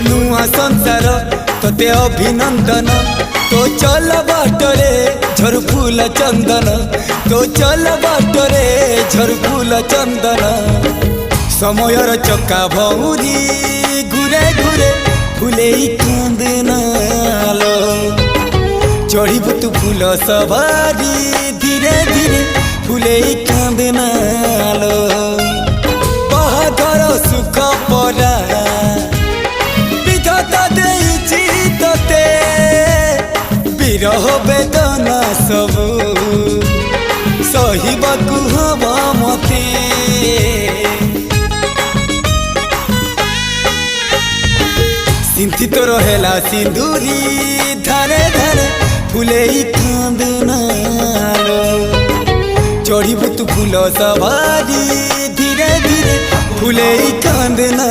नुआ संसार तोते अभिनंदन तो चल बाटरे झर फूल चंदन तो चल बाटरे झर फूल चंदन समयर चक्का भौरी घुरे घुरे फूले कांदनालो चढ़ीबु तू फूल सवारी धीरे धीरे फूले कांदनालो बाहादर सुख परा विधाता देइछि तोते विरह वेदना सबु सहिबाकु हवा मते सिंथी तो रहेला सिंदूरी धारे धारे फूले कांदनालो चढ़ीबु तू फूल सवारी धीरे धीरे फूले कांदना।